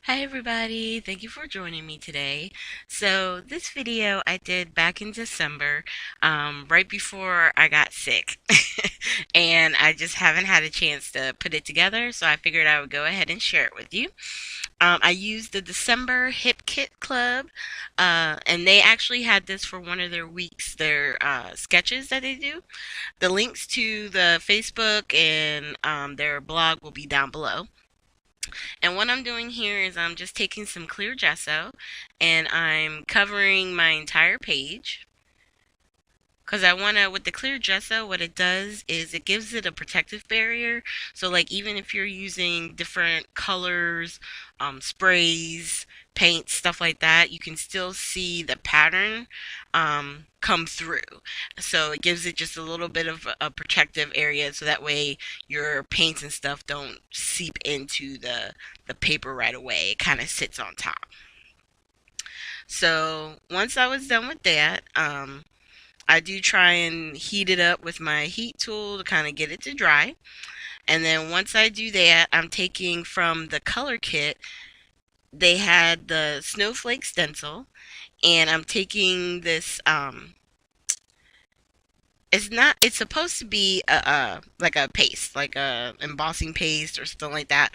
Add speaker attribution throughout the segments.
Speaker 1: Hi everybody, thank you for joining me today. So this video I did back in December, right before I got sick. And I just haven't had a chance to put it together, so I figured I would go ahead and share it with you. I used the December Hip Kit Club, and they actually had this for one of their weeks, their sketches that they do. The links to the Facebook and their blog will be down below. And what I'm doing here is I'm just taking some clear gesso and I'm covering my entire page. Because I want to, with the clear gesso, what it does is it gives it a protective barrier. So, like, even if you're using different colors, sprays, paints, stuff like that, you can still see the pattern come through. So, it gives it just a little bit of a protective area so that way your paints and stuff don't seep into the paper right away. It kind of sits on top. So, once I was done with that, I do try and heat it up with my heat tool to kind of get it to dry. And then once I do that, I'm taking from the color kit, they had the snowflake stencil, and I'm taking this it's not, it's supposed to be like a paste, like a embossing paste or something like that.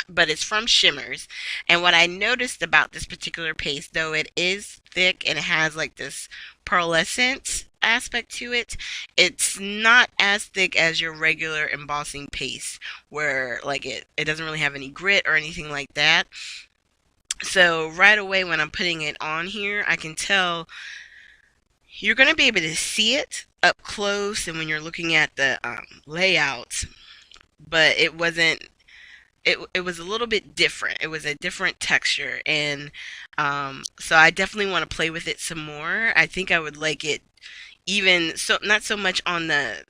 Speaker 1: But it's from Shimmers. And what I noticed about this particular paste, though it is thick and it has like this pearlescent aspect to it, it's not as thick as your regular embossing paste where like it doesn't really have any grit or anything like that. So right away when I'm putting it on here, I can tell you're going to be able to see it up close and when you're looking at the layouts, but it was a little bit different. It was a different texture, and so I definitely want to play with it some more. I think I would like it even so, not so much on the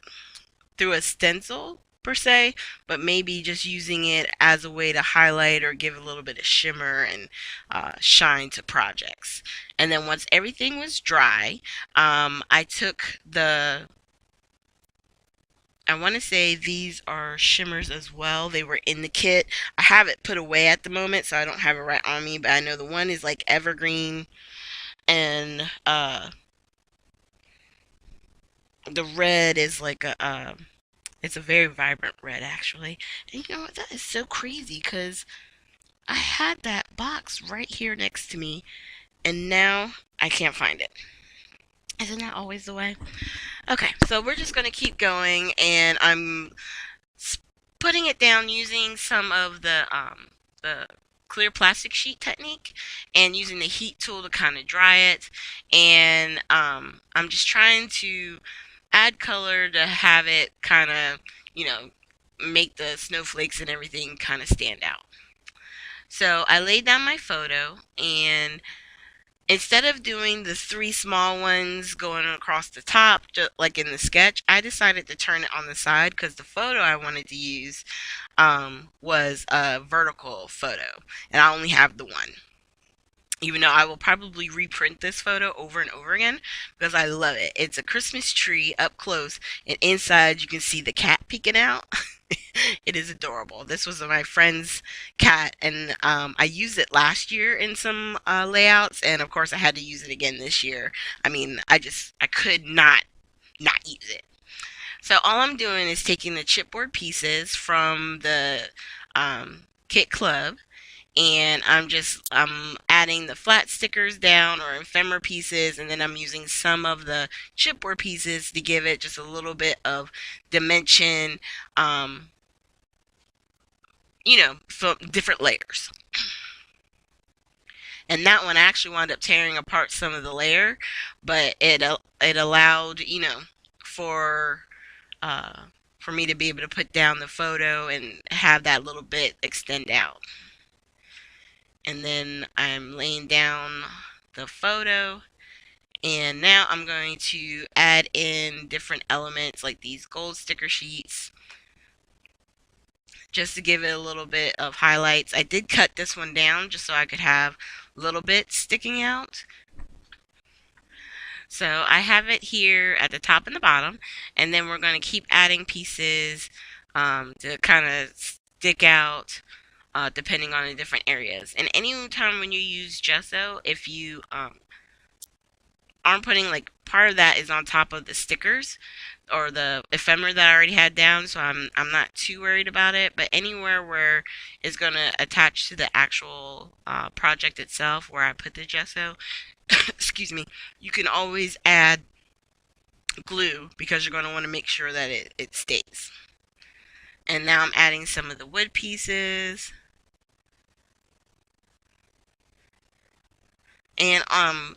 Speaker 1: through a stencil per se, but maybe just using it as a way to highlight or give a little bit of shimmer and shine to projects. And then once everything was dry, I took I want to say these are shimmers as well. They were in the kit. I have it put away at the moment, so I don't have it right on me, but I know the one is like evergreen and the red is like it's a very vibrant red actually. And you know what? That is so crazy because I had that box right here next to me and now I can't find it. Isn't that always the way? Okay, so we're just going to keep going and I'm putting it down using some of the clear plastic sheet technique and using the heat tool to kind of dry it. And I'm just trying to add color to have it kind of, you know, make the snowflakes and everything kind of stand out. So I laid down my photo, and instead of doing the three small ones going across the top, just like in the sketch, I decided to turn it on the side because the photo I wanted to use was a vertical photo, and I only have the one. Even though I will probably reprint this photo over and over again because I love it. It's a Christmas tree up close, and inside you can see the cat peeking out. It is adorable. This was my friend's cat, and I used it last year in some layouts, and of course I had to use it again this year. I mean, I could not use it. So all I'm doing is taking the chipboard pieces from the Kit Club, and I'm adding the flat stickers down or ephemera pieces, and then I'm using some of the chipboard pieces to give it just a little bit of dimension, um, from different layers. And that one I actually wound up tearing apart some of the layer, but it allowed, for uh, for me to be able to put down the photo and have that little bit extend out. And then I'm laying down the photo, and now I'm going to add in different elements like these gold sticker sheets just to give it a little bit of highlights. I did cut this one down just so I could have little bits sticking out. So I have it here at the top and the bottom, and then we're going to keep adding pieces to kind of stick out depending on the different areas. And any time when you use gesso, if you aren't putting like part of that is on top of the stickers or the ephemera that I already had down, so I'm not too worried about it. But anywhere where it's gonna attach to the actual project itself, where I put the gesso, excuse me, you can always add glue because you're gonna want to make sure that it stays. And now I'm adding some of the wood pieces. And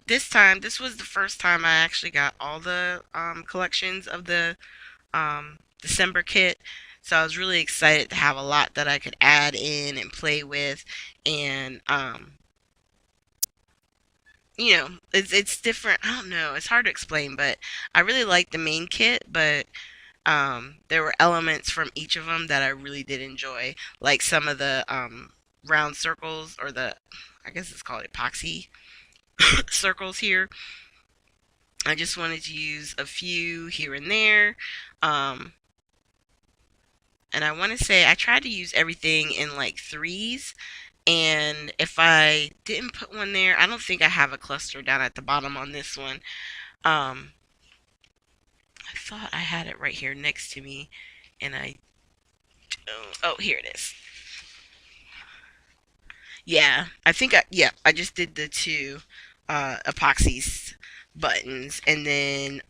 Speaker 1: this time, this was the first time I actually got all the collections of the December kit. So I was really excited to have a lot that I could add in and play with. And it's different. I don't know. It's hard to explain, but I really like the main kit, but there were elements from each of them that I really did enjoy, like some of the round circles or the, I guess it's called epoxy circles here. I just wanted to use a few here and there. Um, and I want to say I tried to use everything in like threes. And if I didn't put one there, I don't think I have a cluster down at the bottom on this one. Um, I thought I had it right here next to me, and I don't. Oh, here it is. Yeah, I just did the two epoxies buttons, and then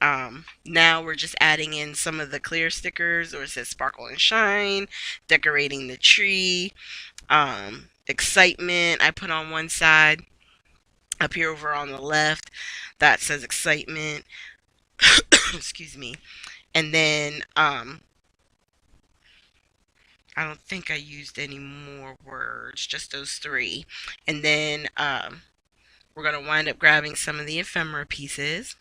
Speaker 1: now we're just adding in some of the clear stickers, or it says sparkle and shine, decorating the tree, excitement I put on one side. Up here over on the left, that says excitement. Excuse me. And then I don't think I used any more words, just those three. And then we're going to wind up grabbing some of the ephemera pieces.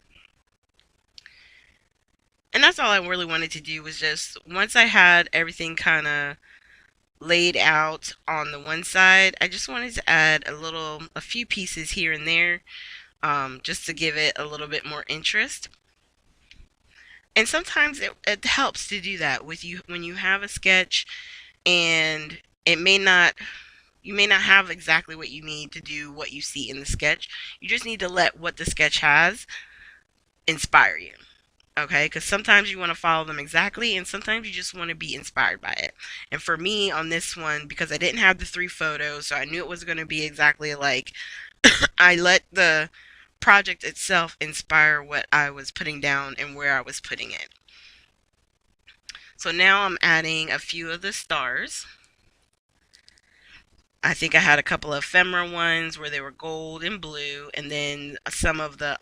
Speaker 1: And that's all I really wanted to do, was just, once I had everything kind of laid out on the one side, I just wanted to add a few pieces here and there, just to give it a little bit more interest. And sometimes it helps to do that with you when you have a sketch, and it may not you may not have exactly what you need to do what you see in the sketch. You just need to let what the sketch has inspire you. Okay, because sometimes you want to follow them exactly, and sometimes you just want to be inspired by it. And for me on this one, because I didn't have the three photos, so I knew it was going to be exactly like, I let the project itself inspire what I was putting down and where I was putting it. So now I'm adding a few of the stars. I think I had a couple of ephemera ones where they were gold and blue, and then some of the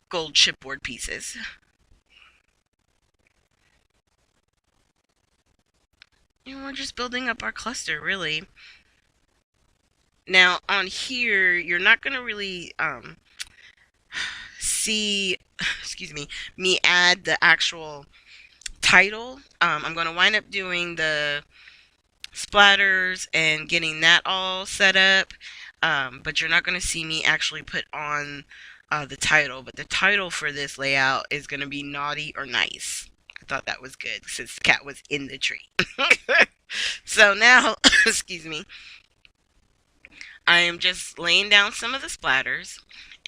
Speaker 1: gold chipboard pieces. And we're just building up our cluster, really. Now, on here, you're not going to really see, excuse me add the actual title. I'm going to wind up doing the splatters and getting that all set up. But you're not going to see me actually put on the title. But the title for this layout is going to be Naughty or Nice. I thought that was good since the cat was in the tree. So now, excuse me, I am just laying down some of the splatters.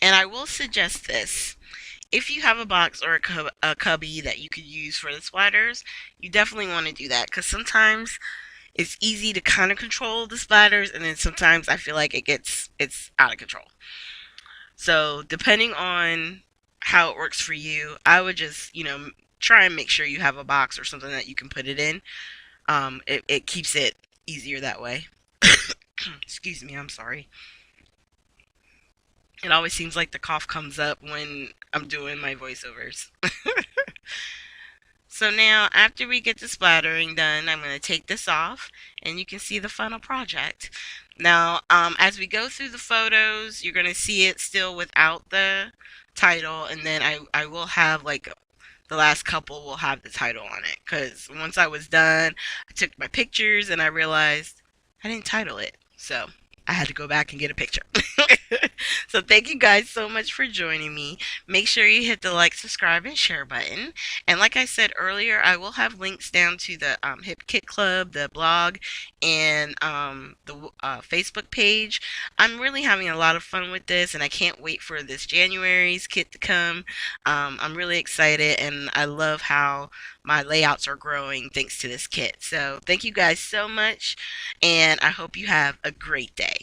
Speaker 1: And I will suggest this. If you have a box or a cubby that you could use for the splatters, you definitely want to do that, because sometimes it's easy to kind of control the splatters, and then sometimes I feel like it's out of control. So depending on how it works for you, I would just, try and make sure you have a box or something that you can put it in. It keeps it easier that way. Excuse me, I'm sorry. It always seems like the cough comes up when I'm doing my voiceovers. So now, after we get the splattering done, I'm going to take this off, and you can see the final project. Now, as we go through the photos, you're going to see it still without the title, and then I will have, like, the last couple will have the title on it, because once I was done, I took my pictures, and I realized I didn't title it, so I had to go back and get a picture. So thank you guys so much for joining me. Make sure you hit the like, subscribe, and share button. And like I said earlier, I will have links down to the Hip Kit Club, the blog, and the Facebook page. I'm really having a lot of fun with this, and I can't wait for this January's kit to come. I'm really excited, and I love how my layouts are growing thanks to this kit. So thank you guys so much, and I hope you have a great day.